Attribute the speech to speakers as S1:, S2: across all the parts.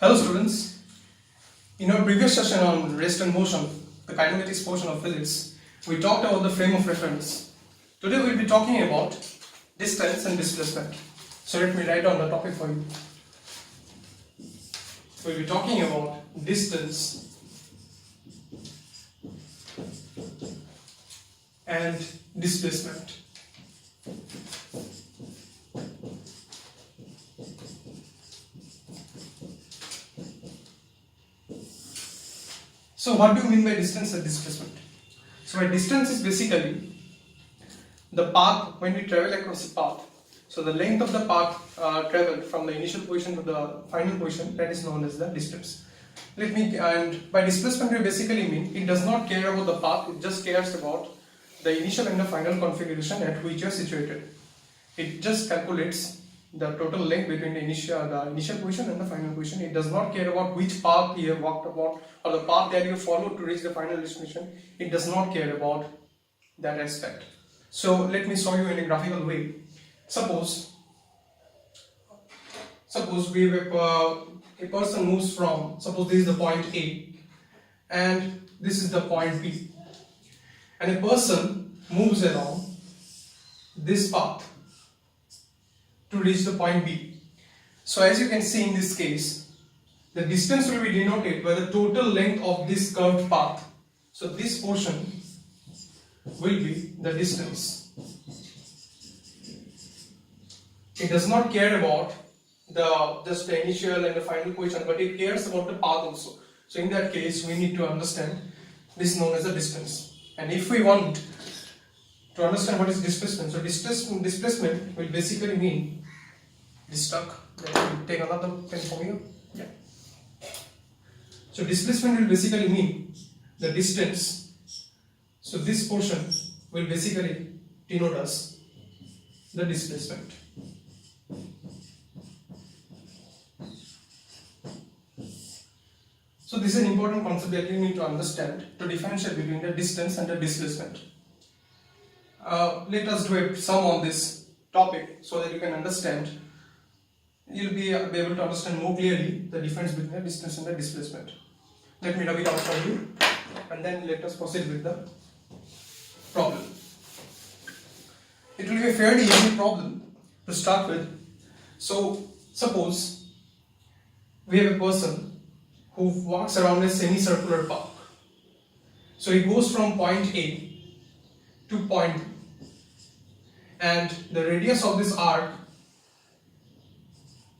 S1: Hello students, in our previous session on rest and motion, the kinematics portion of physics, we talked about the frame of reference. Today we will be talking about distance and displacement. So let me write down the topic for you. We will be talking about distance and displacement. So what do you mean by distance and displacement? So by distance is basically the path when we travel across a path. So the length of the path traveled from the initial position to the final position, that is known as the distance. And by displacement we basically mean it does not care about the path, it just cares about the initial and the final configuration at which you are situated. It just calculates the total length between the initial position and the final position. It does not care about which path you have walked about or the path that you followed to reach the final destination. It does not care about that aspect. So let me show you in a graphical way. Suppose we have a person moves from, suppose this is the point A and this is the point B, and a person moves along this path to reach the point B. So as you can see in this case, the distance will be denoted by the total length of this curved path. So this portion will be the distance. It does not care about just the initial and the final position, but it cares about the path also. So in that case, we need to understand this is known as the distance. And if we want to understand what is displacement, so displacement will basically mean stuck. Let me take another pen for you. Yeah. So displacement will basically mean the distance. So this portion will basically denote us the displacement. So this is an important concept that you need to understand to differentiate between the distance and the displacement. Let us do a sum on this topic so that you can understand. You'll be able to understand more clearly the difference between the distance and the displacement. Let me rub it out for you and then let us proceed with the problem. It will be a fairly easy problem to start with. So suppose we have a person who walks around a semicircular path. So he goes from point A to point B, and the radius of this arc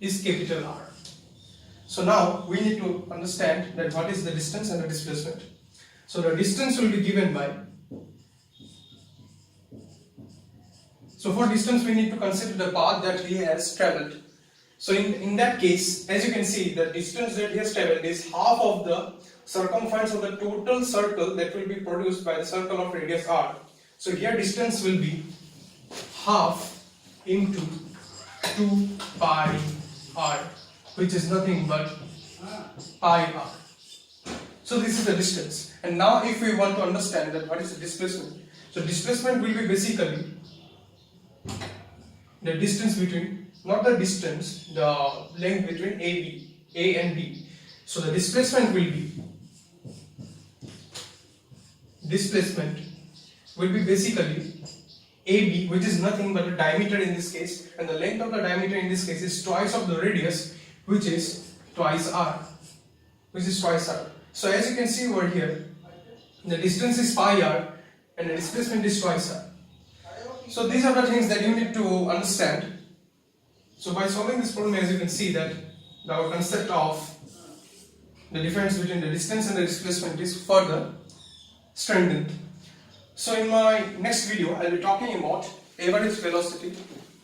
S1: is capital R. So now we need to understand that what is the distance and the displacement. So the distance will be given by, so for distance we need to consider the path that he has traveled. So in that case, as you can see, the distance that he has traveled is half of the circumference of the total circle that will be produced by the circle of radius R. So here distance will be half into 2 pi r, which is nothing but pi r. So this is the distance. And now if we want to understand that what is the displacement, so displacement will be basically the distance between, not the distance, the length between A and B. So the displacement will be basically AB, which is nothing but the diameter in this case, and the length of the diameter in this case is twice of the radius, which is twice r. So as you can see over here, the distance is pi r and the displacement is twice r. So these are the things that you need to understand. So by solving this problem, as you can see that our concept of the difference between the distance and the displacement is further strengthened. So in my next video, I will be talking about average velocity.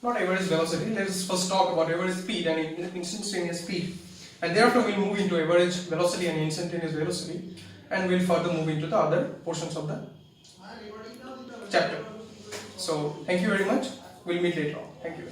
S1: Not average velocity, let us first talk about average speed and instantaneous speed. And thereafter we will move into average velocity and instantaneous velocity, and we will further move into the other portions of the chapter. So thank you very much. We will meet later on. Thank you.